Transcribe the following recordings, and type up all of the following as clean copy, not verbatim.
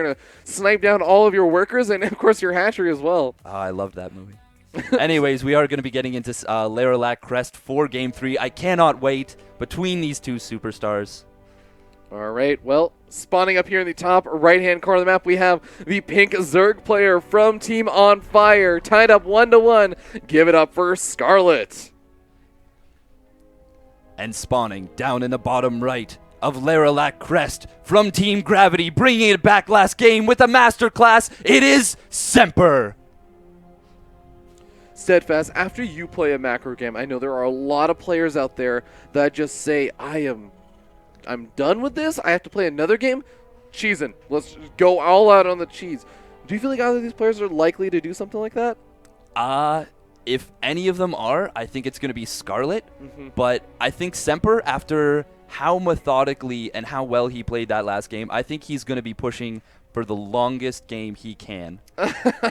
going to snipe down all of your workers and, of course, your hatchery as well. Oh, I loved that movie. Anyways, we are going to be getting into Laralac Crest for Game 3. I cannot wait between these two superstars. All right, well, spawning up here in the top right-hand corner of the map, we have the pink Zerg player from Team On Fire, tied up 1-1. Give it up for Scarlett. And spawning down in the bottom right of Laralac Crest from Team Gravity, bringing it back last game with a masterclass, it is Semper. Steadfast, after you play a macro game, I know there are a lot of players out there that just say, I'm done with this. I have to play another game. Cheesing. Let's go all out on the cheese. Do you feel like either of these players are likely to do something like that? If any of them are, I think it's going to be Scarlett. But I think Semper, after how methodically and how well he played that last game, I think he's going to be pushing for the longest game he can.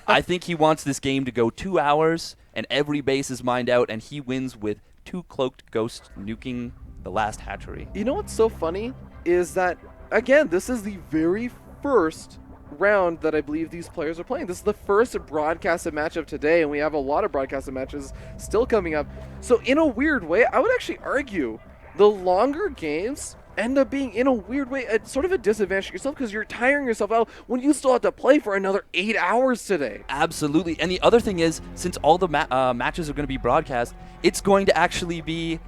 I think he wants this game to go 2 hours and every base is mined out and he wins with 2 cloaked ghosts nuking the last hatchery. You know what's so funny is that, again, this is the very first round that I believe these players are playing. This is the first broadcasted match of today, and we have a lot of broadcasted matches still coming up. So in a weird way, I would actually argue the longer games end up being, in a weird way, sort of a disadvantage to yourself because you're tiring yourself out when you still have to play for another 8 hours today. Absolutely. And the other thing is, since all the matches are going to be broadcast, it's going to actually be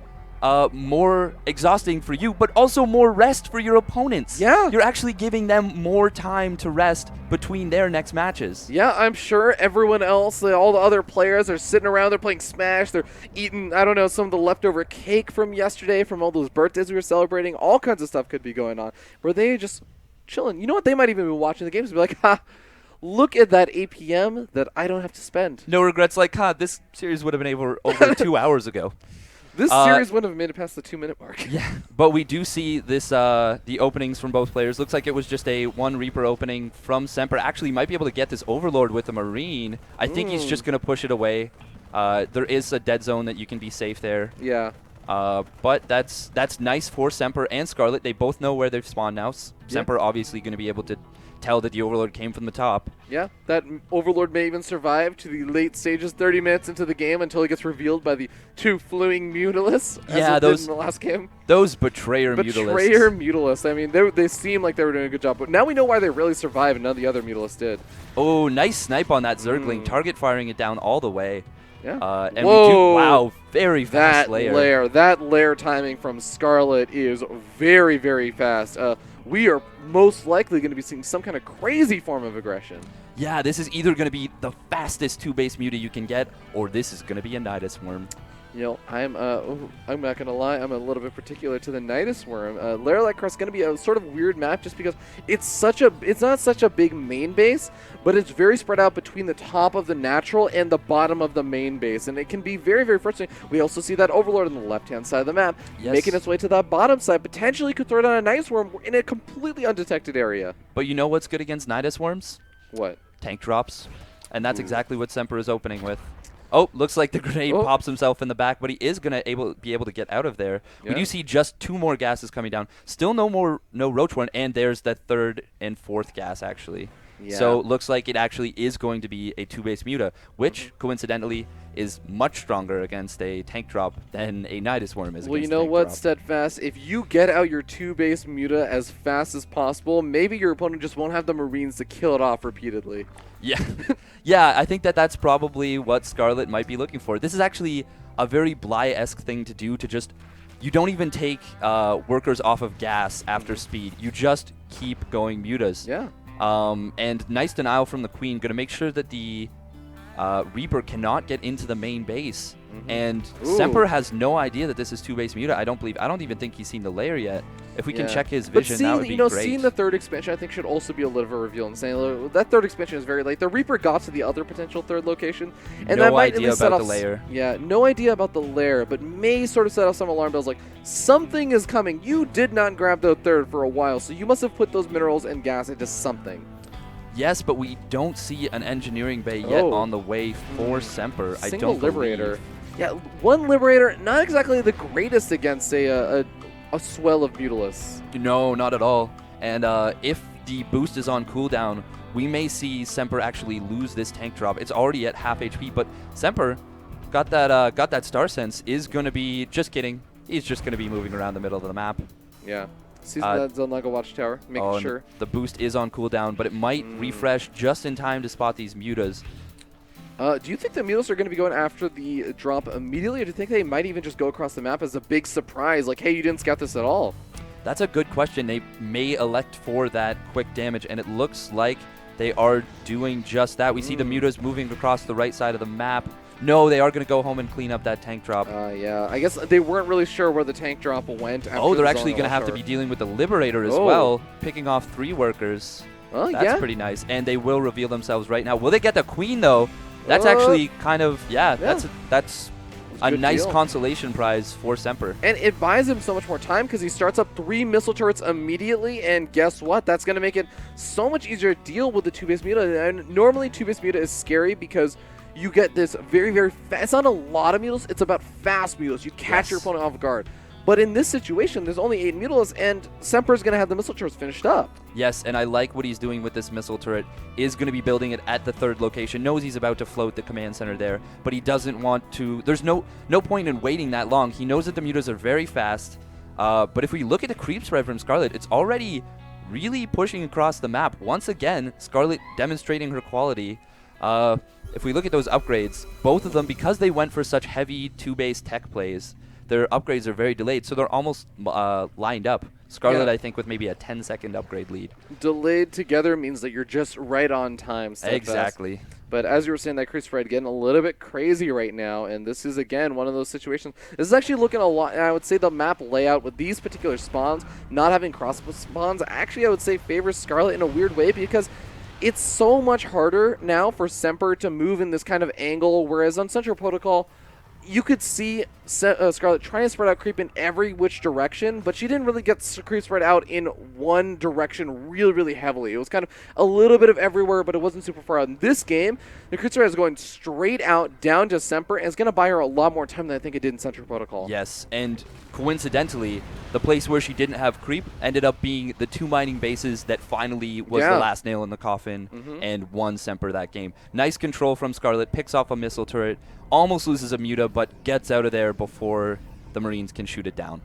more exhausting for you, but also more rest for your opponents. Yeah. You're actually giving them more time to rest between their next matches. Yeah, I'm sure everyone else, all the other players are sitting around, they're playing Smash, they're eating, I don't know, some of the leftover cake from yesterday, from all those birthdays we were celebrating. All kinds of stuff could be going on, where they just chilling. You know what? They might even be watching the games and be like, ha, look at that APM that I don't have to spend. No regrets, like, this series would have been over 2 hours ago. This series wouldn't have made it past the 2-minute mark. Yeah, but we do see this the openings from both players. Looks like it was just a 1 Reaper opening from Semper. Actually, might be able to get this Overlord with a Marine. I think he's just going to push it away. There is a dead zone that you can be safe there. Yeah. But that's nice for Semper and Scarlett. They both know where they've spawned now. Semper obviously going to be able to tell that the Overlord came from the top. Yeah, that Overlord may even survive to the late stages, 30 minutes into the game, until he gets revealed by the 2 fluing Mutalisks, as did in the last game. Those Betrayer Mutalisks. Betrayer Mutalisks. I mean, they seem like they were doing a good job, but now we know why they really survived and none of the other Mutalisks did. Oh, nice snipe on that Zergling. Target firing it down all the way. Yeah. And wow, very fast lair. That lair timing from Scarlett is very, very fast. We are most likely going to be seeing some kind of crazy form of aggression. Yeah, this is either going to be the fastest 2-base Muta you can get, or this is going to be a Nidus Worm. You know, I'm not going to lie, I'm a little bit particular to the Nidus Worm. Laralac Crest is going to be a sort of weird map just because it's not such a big main base, but it's very spread out between the top of the natural and the bottom of the main base, and it can be very, very frustrating. We also see that Overlord on the left-hand side of the map, making its way to that bottom side, potentially could throw down a Nidus Worm in a completely undetected area. But you know what's good against Nidus Worms? What? Tank drops. And that's exactly what Semper is opening with. Oh, looks like the grenade pops himself in the back, but he is going to be able to get out of there. Yeah. We do see just 2 more gases coming down. Still no Roachworm, and there's that 3rd and 4th gas, actually. Yeah. So looks like it actually is going to be a 2-base Muta, which, coincidentally, is much stronger against a tank drop than a Nidus Worm is. Well, you know what, Steadfast? If you get out your 2-base Muta as fast as possible, maybe your opponent just won't have the Marines to kill it off repeatedly. Yeah. Yeah, I think that's probably what Scarlett might be looking for. This is actually a very Bly-esque thing to do, to just... You don't even take workers off of gas after speed. You just keep going Mutas. Yeah. And nice denial from the Queen. Going to make sure that the Reaper cannot get into the main base. And Semper has no idea that this is 2-base Muta. I don't even think he's seen the layer yet. If we can check his vision, that would be great. Seeing the 3rd expansion, I think, should also be a little bit of a reveal. And saying that 3rd expansion is very late. The Reaper got to the other potential 3rd location, and no that might idea set about off the layer. Yeah, no idea about the layer, but may sort of set off some alarm bells. Like, something is coming. You did not grab the 3rd for a while, so you must have put those minerals and gas into something. Yes, but we don't see an engineering bay yet on the way for Semper. Single Liberator. Yeah, 1 Liberator, not exactly the greatest against a swell of Mutalisks. No, not at all. And if the boost is on cooldown, we may see Semper actually lose this tank drop. It's already at half HP, but Semper got that Star Sense, is going to be, just kidding, he's just going to be moving around the middle of the map. Yeah. Sees that Zelnaga Watchtower, making sure. The boost is on cooldown, but it might refresh just in time to spot these mutas. Do you think the mutas are going to be going after the drop immediately, or do you think they might even just go across the map as a big surprise, like, hey, you didn't scout this at all? That's a good question. They may elect for that quick damage, and it looks like they are doing just that. We see the mutas moving across the right side of the map. No, they are going to go home and clean up that tank drop. Yeah, I guess they weren't really sure where the tank drop went. Oh, they're actually going to have to be dealing with the Liberator as well, picking off 3 workers. Oh, That's pretty nice. And they will reveal themselves right now. Will they get the Queen, though? That's actually kind of, that's a nice consolation prize for Semper. And it buys him so much more time because he starts up 3 missile turrets immediately, and guess what? That's going to make it so much easier to deal with the 2-base muta. And normally 2-base muta is scary because you get this very, very fast. It's not a lot of mutas, it's about fast mutas. You catch your opponent off guard. But in this situation, there's only 8 mutas, and Semper's going to have the missile turrets finished up. Yes, and I like what he's doing with this missile turret. Is going to be building it at the 3rd location. Knows he's about to float the command center there, but he doesn't want to. There's no point in waiting that long. He knows that the mutas are very fast. But if we look at the creep spread from Scarlett, it's already really pushing across the map. Once again, Scarlett demonstrating her quality. If we look at those upgrades, both of them, because they went for such heavy 2-base tech plays, their upgrades are very delayed, so they're almost lined up. Scarlett, I think, with maybe a 10-second upgrade lead. Delayed together means that you're just right on time. Exactly. But as you were saying, that creep spread getting a little bit crazy right now, and this is, again, one of those situations. This is actually looking a lot, I would say the map layout with these particular spawns, not having cross spawns, actually I would say favors Scarlett in a weird way, because it's so much harder now for Semper to move in this kind of angle, whereas on Central Protocol, you could see Scarlett trying to spread out creep in every which direction, but she didn't really get creep spread out in one direction really, really heavily. It was kind of a little bit of everywhere, but it wasn't super far out. In this game, the creep spread is going straight out down to Semper, and it's going to buy her a lot more time than I think it did in Central Protocol. Yes, and coincidentally, the place where she didn't have creep ended up being the 2 mining bases that finally was the last nail in the coffin and won Semper that game. Nice control from Scarlett, picks off a missile turret, almost loses a muta, but gets out of there before the Marines can shoot it down.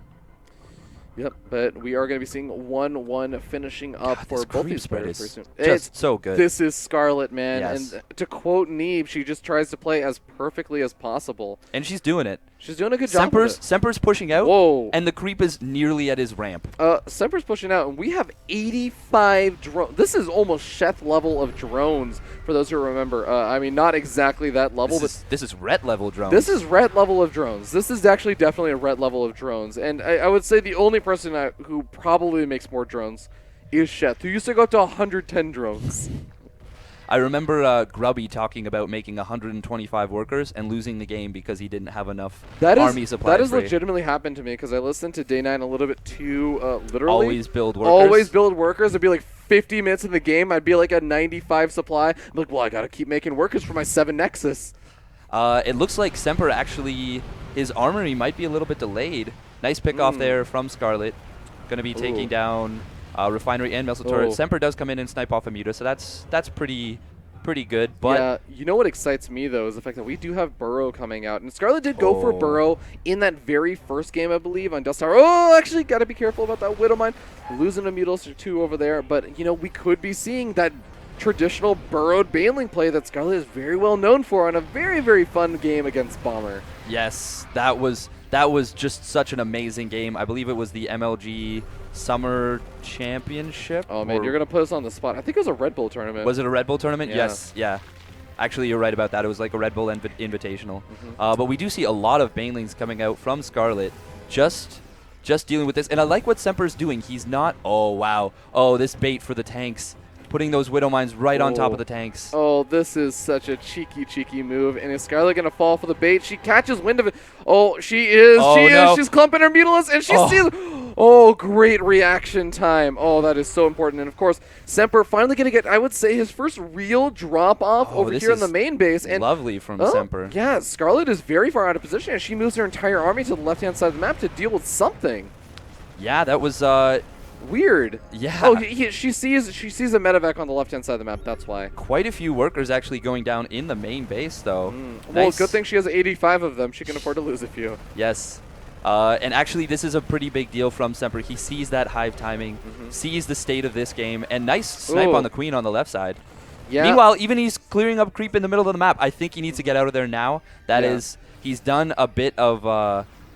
Yep, but we are going to be seeing 1-1 finishing up for both these players pretty soon. Just so good. This is Scarlett, man. Yes. And to quote Neeb, she just tries to play as perfectly as possible. And she's doing it. She's doing a good job of it. Semper's pushing out, and the creep is nearly at his ramp. Semper's pushing out, and we have 85 drones. This is almost Sheth level of drones, for those who remember. I mean, not exactly that level. This is Ret level drones. This is Ret level of drones. This is actually definitely a Ret level of drones. And I would say the only person who probably makes more drones is Sheth, who used to go up to 110 drones. I remember Grubby talking about making 125 workers and losing the game because he didn't have enough army supply. That has legitimately happened to me because I listened to Day 9 a little bit too literally. Always build workers. Always build workers. It'd be like 50 minutes in the game. I'd be like at 95 supply. I'm like, well, I got to keep making workers for my 7 Nexus. It looks like Semper actually, his armory might be a little bit delayed. Nice pick off there from Scarlett. Going to be taking down Refinery and Missile Turret. Semper does come in and snipe off a muta, so that's pretty good. But yeah, you know what excites me, though, is the fact that we do have Burrow coming out. And Scarlett did go for Burrow in that very first game, I believe, on Dust Tower. Oh, actually, got to be careful about that Widow Mine. Losing a Mutilator 2 over there. But, you know, we could be seeing that traditional burrowed Baneling play that Scarlett is very well known for on a very, very fun game against Bomber. Yes, that was just such an amazing game. I believe it was the MLG Summer Championship. Oh, man, you're going to put us on the spot. I think it was a Red Bull tournament. Was it a Red Bull tournament? Yeah. Yes, yeah. Actually, you're right about that. It was like a Red Bull Invitational. But we do see a lot of Banelings coming out from Scarlett just dealing with this. And I like what Semper's doing. He's not, oh, wow. Oh, this bait for the tanks. Putting those Widow Mines right on top of the tanks. Oh, this is such a cheeky move. And is Scarlett going to fall for the bait? She catches wind of it. Oh, she is. She's clumping her Mutilas, and she sees. Oh, great reaction time. Oh, that is so important. And, of course, Semper finally going to get, I would say, his first real drop-off over here in the main base. And lovely from Semper. Yeah, Scarlett is very far out of position, and she moves her entire army to the left-hand side of the map to deal with something. Yeah, that was Weird. Yeah. Oh, she sees a medevac on the left-hand side of the map. That's why. Quite a few workers actually going down in the main base, though. Well, Nice. good thing she has 85 of them. She can afford to lose a few. Yes. And actually, this is a pretty big deal from Semper. He sees that hive timing, sees the state of this game, and nice snipe on the queen on the left side. Yeah. Meanwhile, even he's clearing up creep in the middle of the map. I think he needs to get out of there now. He's done a bit of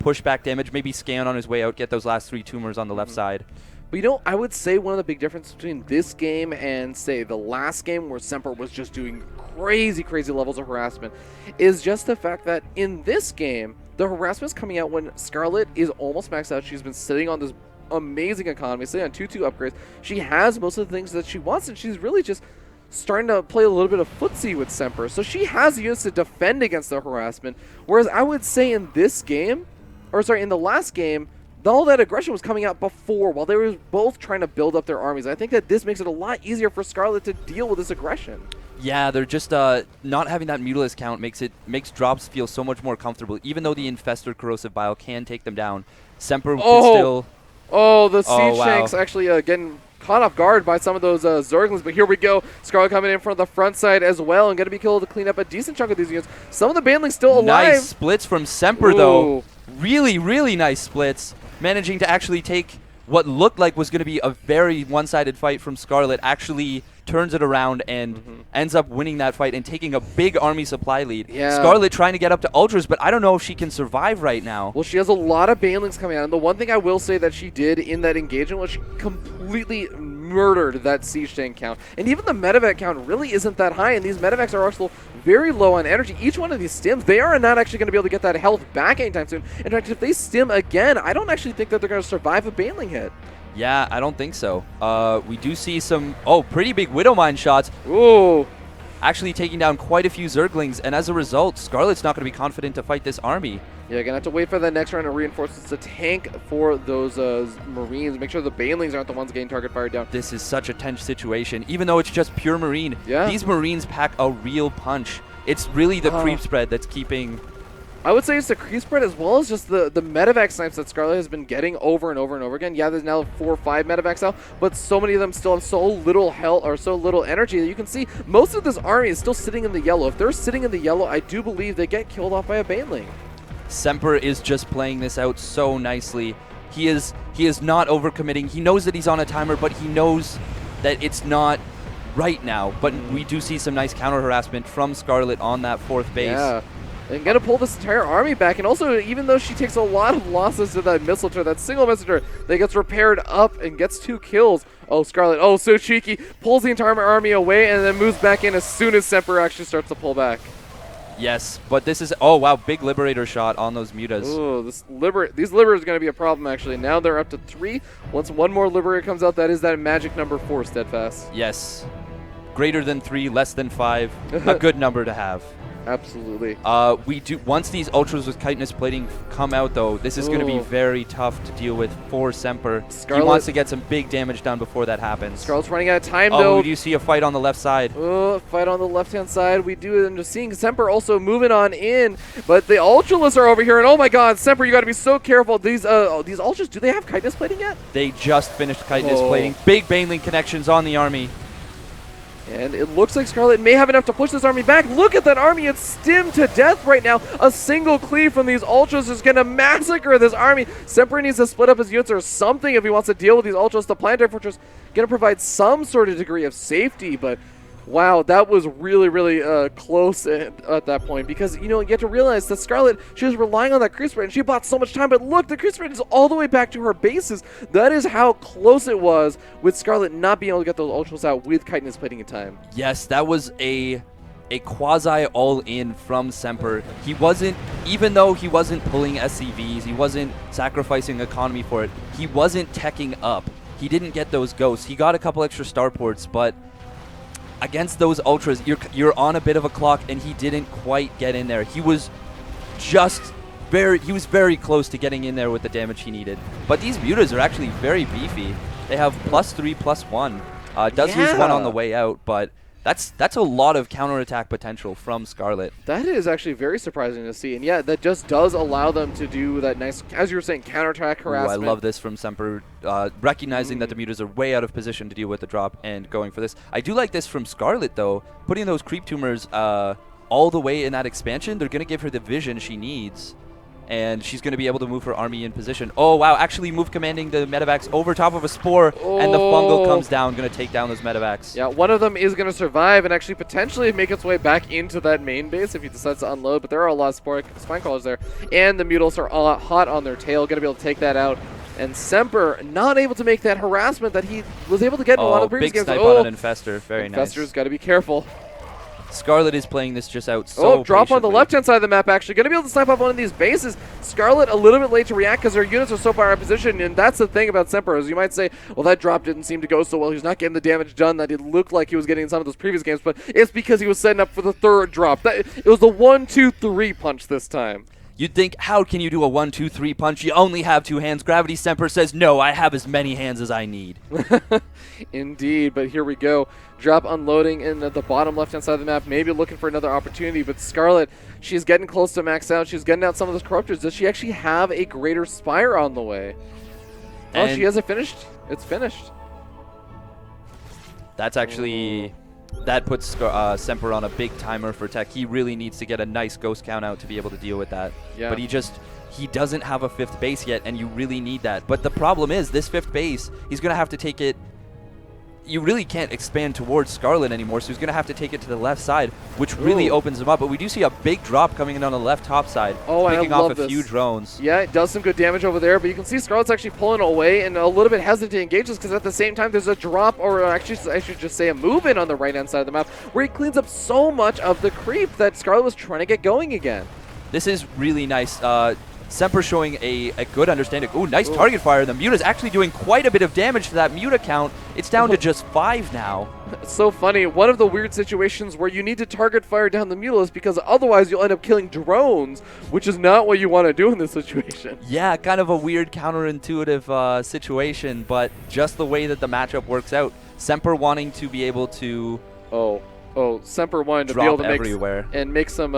pushback damage, maybe scan on his way out, get those last 3 tumors on the left side. But I would say one of the big differences between this game and, say, the last game where Semper was just doing crazy, crazy levels of harassment is just the fact that in this game, the harassment is coming out when Scarlett is almost maxed out. She's been sitting on this amazing economy, sitting on 2-2 upgrades. She has most of the things that she wants, and she's really just starting to play a little bit of footsie with Semper. So she has units to defend against the harassment, whereas I would say in this game, in the last game, all that aggression was coming out before while they were both trying to build up their armies. I think that this makes it a lot easier for Scarlett to deal with this aggression. Yeah, they're just not having that Mutalisk count makes drops feel so much more comfortable. Even though the Infestor Corrosive Bile can take them down, Semper can still... Oh, the Siege Tanks actually getting caught off guard by some of those Zerglings, but here we go. Scarlett coming in from the front side as well and going to be able to clean up a decent chunk of these units. Some of the Banelings still alive. Nice splits from Semper, though. Really, really nice splits. Managing to actually take what looked like was going to be a very one-sided fight from Scarlett, actually turns it around and ends up winning that fight and taking a big army supply lead. Yeah. Scarlett trying to get up to Ultras, but I don't know if she can survive right now. Well, she has a lot of Banelings coming out, and the one thing I will say that she did in that engagement was she completely murdered that siege tank count. And even the medevac count really isn't that high, and these medevacs are also very low on energy. Each one of these stims, they are not actually going to be able to get that health back anytime soon. In fact, if they stim again, I don't actually think that they're going to survive a Baneling hit. Yeah, I don't think so. We do see some, pretty big Widowmine shots. Ooh. Actually taking down quite a few Zerglings, and as a result, Scarlett's not going to be confident to fight this army. Yeah, going to have to wait for the next round of reinforcements to tank for those Marines. Make sure the Banelings aren't the ones getting target fired down. This is such a tense situation, even though it's just pure Marine. Yeah. These Marines pack a real punch. It's really the creep spread that's keeping... I would say it's the creep spread as well as just the medevac snipes that Scarlett has been getting over and over and over again. Yeah, there's now 4 or 5 medevacs out, but so many of them still have so little health or so little energy that you can see most of this army is still sitting in the yellow. If they're sitting in the yellow, I do believe they get killed off by a Baneling. Semper is just playing this out so nicely. He is not overcommitting. He knows that he's on a timer, but he knows that it's not right now. But we do see some nice counter harassment from Scarlett on that 4th base. Yeah. And gonna pull this entire army back, and also even though she takes a lot of losses to that missile turret, that single messenger that gets repaired up and gets 2 kills. Oh, Scarlett, so cheeky, pulls the entire army away and then moves back in as soon as Semper actually starts to pull back. Yes, but this is, big Liberator shot on those Mutas. Oh, these Liberators are going to be a problem, actually. Now they're up to 3. Once one more Liberator comes out, that is that magic number 4, Steadfast. Yes. Greater than 3, less than 5, a good number to have. Absolutely. Once these Ultras with chitinous plating come out, though, this is going to be very tough to deal with for Semper. Scarlett, he wants to get some big damage done before that happens. Scarlett's running out of time, though. Oh, do you see a fight on the left side? Fight on the left-hand side. We do end up seeing Semper also moving on in, but the Ultralists are over here, and oh my god, Semper, you got to be so careful. These Ultras, do they have chitinous plating yet? They just finished chitinous plating. Big Baneling connections on the army. And it looks like Scarlett may have enough to push this army back. Look at that army. It's stimmed to death right now. A single cleave from these Ultras is going to massacre this army. Semper needs to split up his units or something if he wants to deal with these Ultras. The Planetary Fortress going to provide some sort of degree of safety, but wow, that was really, really close at that point because, you have to realize that Scarlett, she was relying on that creep spread and she bought so much time, but look, the creep spread is all the way back to her bases. That is how close it was with Scarlett not being able to get those Ultras out with chitinous plating in time. Yes, that was a quasi all-in from Semper. He wasn't, even though he wasn't pulling SCVs, he wasn't sacrificing economy for it, he wasn't teching up. He didn't get those ghosts. He got a couple extra starports, but against those Ultras, you're on a bit of a clock, and he didn't quite get in there. He was very close to getting in there with the damage he needed. But these Mutas are actually very beefy. They have +3/+1. Does lose 1 on the way out, but That's a lot of counterattack potential from Scarlett. That is actually very surprising to see. And yeah, that just does allow them to do that nice, as you were saying, counterattack harassment. Ooh, I love this from Semper, recognizing that the mutas are way out of position to deal with the drop and going for this. I do like this from Scarlett, though. Putting those creep tumors all the way in that expansion, they're going to give her the vision she needs. And she's going to be able to move her army in position. Oh, wow. Actually move commanding the medevacs over top of a spore. And the fungal comes down, going to take down those medevacs. Yeah, one of them is going to survive and actually potentially make its way back into that main base if he decides to unload. But there are a lot of spine crawlers there. And the Mutals are hot on their tail, going to be able to take that out. And Semper not able to make that harassment that he was able to get in a lot of previous games. Big snipe on an Infestor. Very nice. Infestor's got to be careful. Scarlett is playing this just out so drop patiently. on the left-hand side of the map, actually. Going to be able to snipe off one of these bases. Scarlett a little bit late to react because her units are so far out of position, and that's the thing about Semper, is you might say, well, that drop didn't seem to go so well. He's not getting the damage done that it looked like he was getting in some of those previous games, but it's because he was setting up for the third drop. It was the 1-2-3 punch this time. You'd think, how can you do a 1-2-3 punch? You only have 2 hands. Gravity Semper says, no, I have as many hands as I need. Indeed, but here we go. Drop unloading in at the bottom left-hand side of the map, maybe looking for another opportunity, but Scarlett, she's getting close to max out. She's getting out some of those corruptors. Does she actually have a greater Spire on the way? Oh, she hasn't finished. It's finished. That's actually... That puts Semper on a big timer for tech. He really needs to get a nice ghost count out to be able to deal with that. Yeah. But he doesn't have a 5th base yet, and you really need that. But the problem is, this 5th base, he's going to have to take it... You really can't expand towards Scarlett anymore, so he's going to have to take it to the left side, which really opens him up. But we do see a big drop coming in on the left top side, picking off a few drones. Yeah, it does some good damage over there, but you can see Scarlett's actually pulling away and a little bit hesitant to engage this because at the same time there's a drop, or actually I should just say a move-in on the right-hand side of the map where he cleans up so much of the creep that Scarlett was trying to get going again. This is really nice. Semper showing a good understanding. Ooh, nice target fire. The Muta's actually doing quite a bit of damage to that Muta count. It's down to just 5 now. It's so funny. One of the weird situations where you need to target fire down the Muta is because otherwise you'll end up killing drones, which is not what you want to do in this situation. Yeah, kind of a weird counterintuitive situation, but just the way that the matchup works out. Semper wanting to be able to... Semper wanted to be able to make some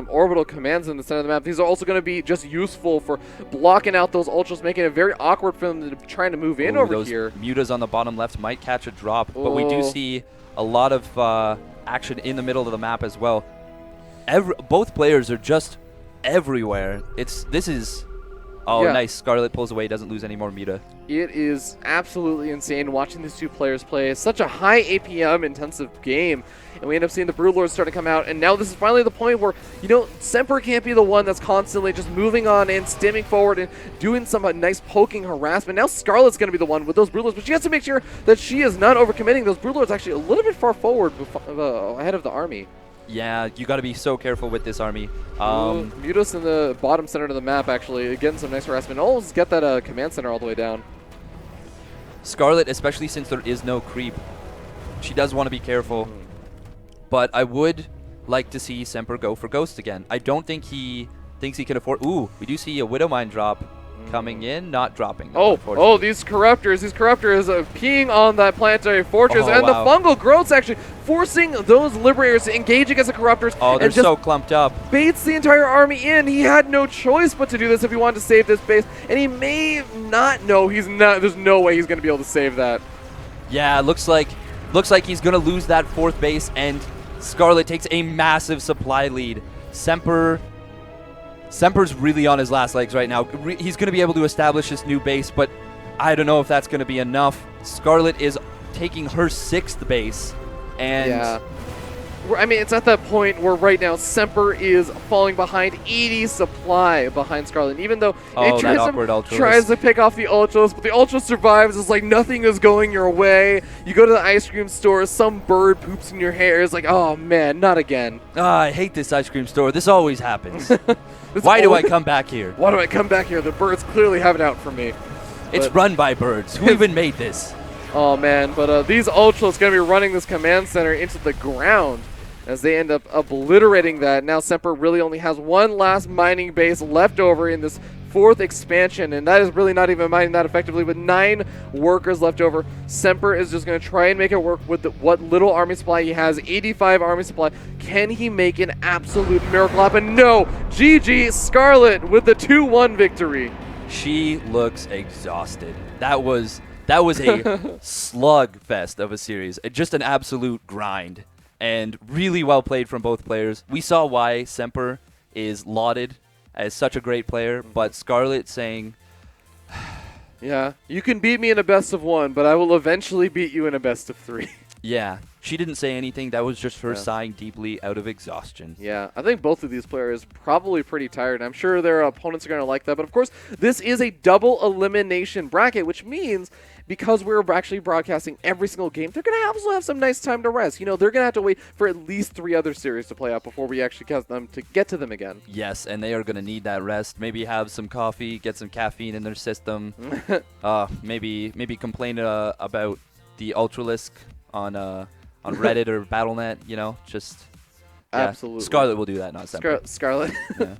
orbital commands in the center of the map. These are also going to be just useful for blocking out those ultras, making it very awkward for them to trying to move in over here. Mutas on the bottom left might catch a drop, but we do see a lot of action in the middle of the map as well. Both players are just everywhere. Nice. Scarlett pulls away, doesn't lose any more Muta. It is absolutely insane watching these two players play. It's such a high APM intensive game, and we end up seeing the Broodlords start to come out, and now this is finally the point where, Semper can't be the one that's constantly just moving on and stimming forward and doing some nice poking harassment. Now Scarlett's going to be the one with those Broodlords, but she has to make sure that she is not overcommitting. Those Broodlords actually a little bit far forward ahead of the army. Yeah, you got to be so careful with this army. Mutas in the bottom center of the map, actually, getting some nice harassment. Almost get that command center all the way down. Scarlett, especially since there is no creep, she does want to be careful. But I would like to see Semper go for Ghost again. I don't think he thinks he can afford... Ooh, we do see a Widowmine drop coming in, not dropping. These Corruptors peeing on that planetary fortress, and the fungal growths actually forcing those Liberators to engage against the Corruptors. Oh, they're so clumped up. Baits the entire army in. He had no choice but to do this if he wanted to save this base, and he may not know there's no way he's going to be able to save that. Yeah, looks like he's going to lose that 4th base, and Scarlett takes a massive supply lead. Semper's really on his last legs right now. He's going to be able to establish this new base, but I don't know if that's going to be enough. Scarlett is taking her 6th base, and... Yeah. I mean, it's at that point where right now Semper is falling behind 80 supply behind Scarlett. Even though it tries to pick off the Ultras, but the Ultra survives. It's like nothing is going your way. You go to the ice cream store, some bird poops in your hair. It's like, oh man, not again. I hate this ice cream store. This always happens. Why do I come back here? Why do I come back here? The birds clearly have it out for me. It's run by birds. Who even made this? Oh man, but these Ultras going to be running this command center into the ground as they end up obliterating that. Now Semper really only has one last mining base left over in this 4th expansion, and that is really not even mining that effectively. With 9 workers left over, Semper is just going to try and make it work with what little army supply he has. 85 army supply. Can he make an absolute miracle happen? No! GG, Scarlett with the 2-1 victory. She looks exhausted. That was a slug fest of a series. Just an absolute grind. And really well played from both players. We saw why Semper is lauded as such a great player, but Scarlett saying, yeah, you can beat me in a best of 1, but I will eventually beat you in a best of 3. Yeah, she didn't say anything. That was just her sighing deeply out of exhaustion. Yeah, I think both of these players probably pretty tired. I'm sure their opponents are going to like that. But, of course, this is a double elimination bracket, which means because we're actually broadcasting every single game, they're going to also have some nice time to rest. You know, they're going to have to wait for at least 3 other series to play out before we actually get to them again. Yes, and they are going to need that rest. Maybe have some coffee, get some caffeine in their system. Maybe complain about the Ultralisk on Reddit or Battle.net, you know, just absolutely. Scarlett will do that, not Semper. Scarlett. Yeah.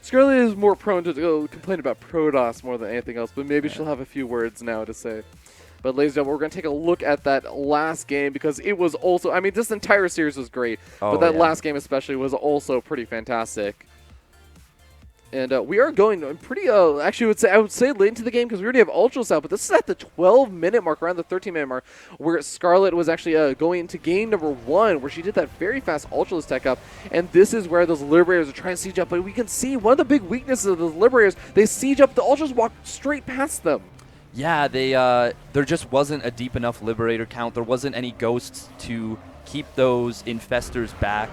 Scarlett is more prone to complain about Protoss more than anything else, but maybe she'll have a few words now to say. But ladies and gentlemen, we're going to take a look at that last game because it was also, I mean, this entire series was great, but that last game especially was also pretty fantastic. And we are going pretty, actually I would say late into the game because we already have Ultras out, but this is at the 12-minute mark, around the 13-minute mark, where Scarlett was actually going into game number 1, where she did that very fast Ultras tech up, and this is where those Liberators are trying to siege up, but we can see one of the big weaknesses of those Liberators, they siege up, the Ultras walk straight past them. Yeah, there just wasn't a deep enough Liberator count. There wasn't any Ghosts to keep those Infestors back,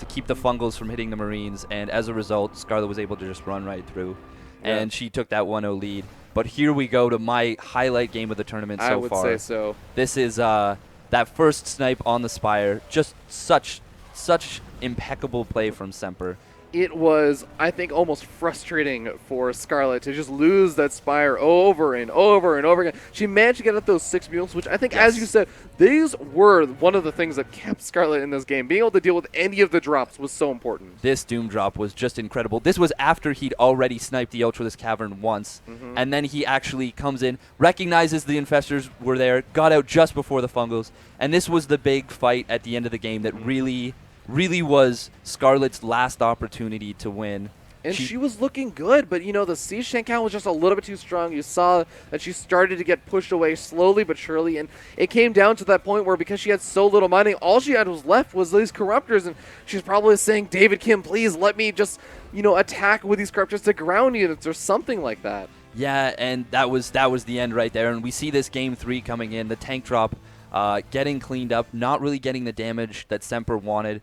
to keep the Fungals from hitting the Marines, and as a result, Scarlett was able to just run right through, and she took that 1-0 lead. But here we go to my highlight game of the tournament so far. I would say so. This is that first snipe on the Spire, just such impeccable play from Semper. It was, I think, almost frustrating for Scarlett to just lose that Spire over and over and over again. She managed to get up those 6 mules, which I think, as you said, these were one of the things that kept Scarlett in this game. Being able to deal with any of the drops was so important. This Doom drop was just incredible. This was after he'd already sniped the Ultralisk Cavern once, and then he actually comes in, recognizes the Infestors were there, got out just before the Fungals, and this was the big fight at the end of the game that really was Scarlett's last opportunity to win. And she was looking good, but, you know, the siege tank count was just a little bit too strong. You saw that she started to get pushed away slowly but surely, and it came down to that point where because she had so little mining, all she had was left was these Corruptors, and she's probably saying, David Kim, please let me just, you know, attack with these Corruptors to ground units or something like that. Yeah, and that was the end right there, and we see this Game 3 coming in, the tank drop getting cleaned up, not really getting the damage that Semper wanted.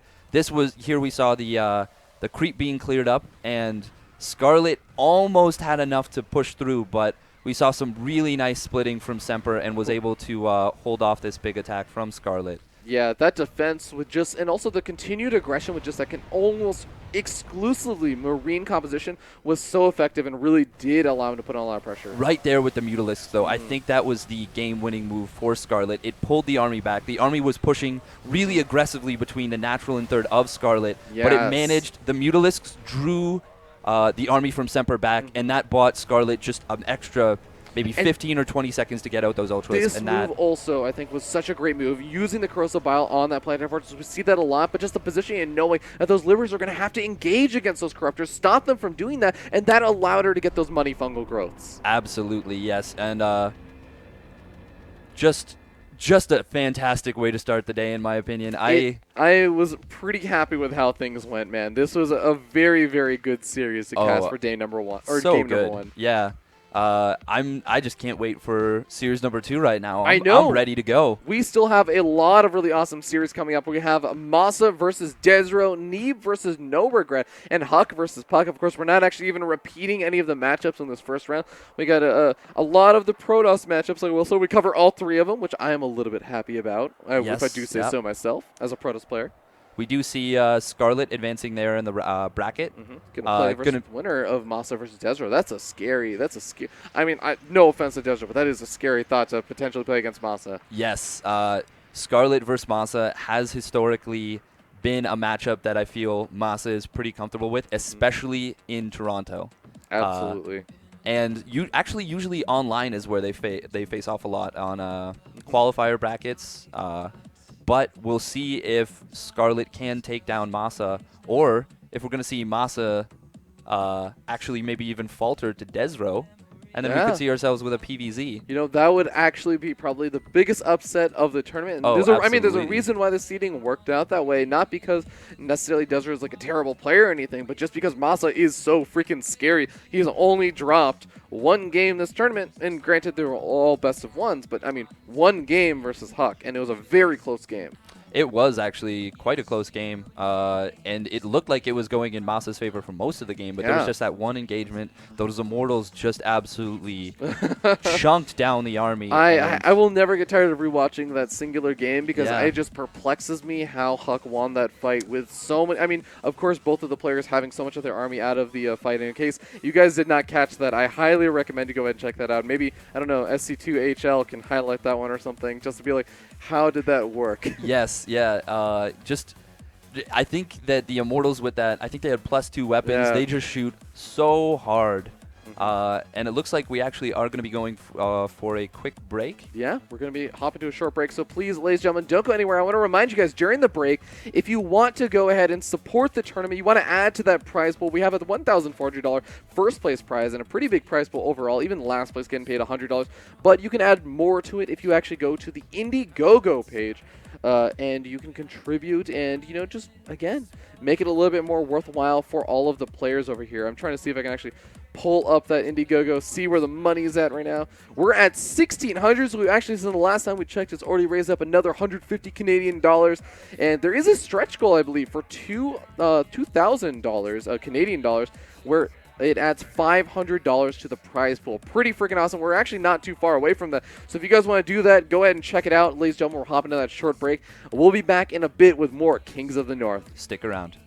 Here we saw the creep being cleared up, and Scarlett almost had enough to push through, but we saw some really nice splitting from Semper and was able to hold off this big attack from Scarlett. Yeah, that defense with just, and also the continued aggression with just that can almost exclusively Marine composition was so effective and really did allow him to put on a lot of pressure. Right there with the Mutalisks, though, I think that was the game-winning move for Scarlett. It pulled the army back. The army was pushing really aggressively between the natural and third of Scarlett, but it managed, the Mutalisks drew the army from Semper back, and that bought Scarlett just an extra maybe 15 or 20 seconds to get out those Ultras. This move also, I think, was such a great move. Using the Corrosive Bile on that Planetary Fortress, we see that a lot, but just the positioning and knowing that those Liberators are going to have to engage against those Corruptors, stop them from doing that, and that allowed her to get those money fungal growths. Absolutely, yes. And just a fantastic way to start the day, in my opinion. I was pretty happy with how things went, man. This was a very, very good series to cast for day number 1, or so game good. number 1. Yeah. I just can't wait for series number 2 right now. I know. I'm ready to go. We still have a lot of really awesome series coming up. We have Masa versus Desro, Neeb versus No Regret, and Huck versus Puck. Of course, we're not actually even repeating any of the matchups in this first round. We got a lot of the Protoss matchups, so we cover all 3 of them, which I am a little bit happy about, if I do say so myself, as a Protoss player. We do see Scarlett advancing there in the bracket. Gonna play versus winner of Masa versus Desro. That's a scary. I mean, no offense to Desro, but that is a scary thought to potentially play against Masa. Yes, Scarlett versus Masa has historically been a matchup that I feel Masa is pretty comfortable with, especially in Toronto. Absolutely. And usually online is where they face off a lot on qualifier brackets. But we'll see if Scarlett can take down Masa, or if we're going to see Masa actually maybe even falter to Desro. And then we could see ourselves with a PVZ. You know, that would actually be probably the biggest upset of the tournament. And there's a reason why the seeding worked out that way. Not because necessarily Desert is like a terrible player or anything, but just because Masa is so freaking scary. He's only dropped one game this tournament, and granted they were all best of ones, but I mean, one game versus Huck, and it was a very close game. It was actually quite a close game, and it looked like it was going in Masa's favor for most of the game, but there was just that one engagement. Those Immortals just absolutely chunked down the army. I will never get tired of rewatching that singular game because it just perplexes me how Huck won that fight with so many. I mean, of course, both of the players having so much of their army out of the fight. In case you guys did not catch that, I highly recommend you go ahead and check that out. Maybe, I don't know, SC2HL can highlight that one or something just to be like, how did that work? Yes, yeah. I think that the Immortals with that, I think they had +2 weapons. They just shoot so hard. And it looks like we actually are going to be going for a quick break. Yeah, we're going to be hopping to a short break. So please, ladies and gentlemen, don't go anywhere. I want to remind you guys during the break, if you want to go ahead and support the tournament, you want to add to that prize pool, we have a $1,400 first place prize and a pretty big prize pool overall. Even last place getting paid $100. But you can add more to it if you actually go to the Indiegogo page. And you can contribute and, you know, just, again, make it a little bit more worthwhile for all of the players over here. I'm trying to see if I can actually pull up that Indiegogo, see where the money is at right now. We're at 1,600, so we actually, since the last time we checked, it's already raised up another 150 Canadian dollars. And there is a stretch goal, I believe, for $2,000 Canadian dollars, where it adds $500 to the prize pool. Pretty freaking awesome. We're actually not too far away from that. So if you guys want to do that, go ahead and check it out. Ladies and gentlemen, we're hopping to that short break. We'll be back in a bit with more Kings of the North. Stick around.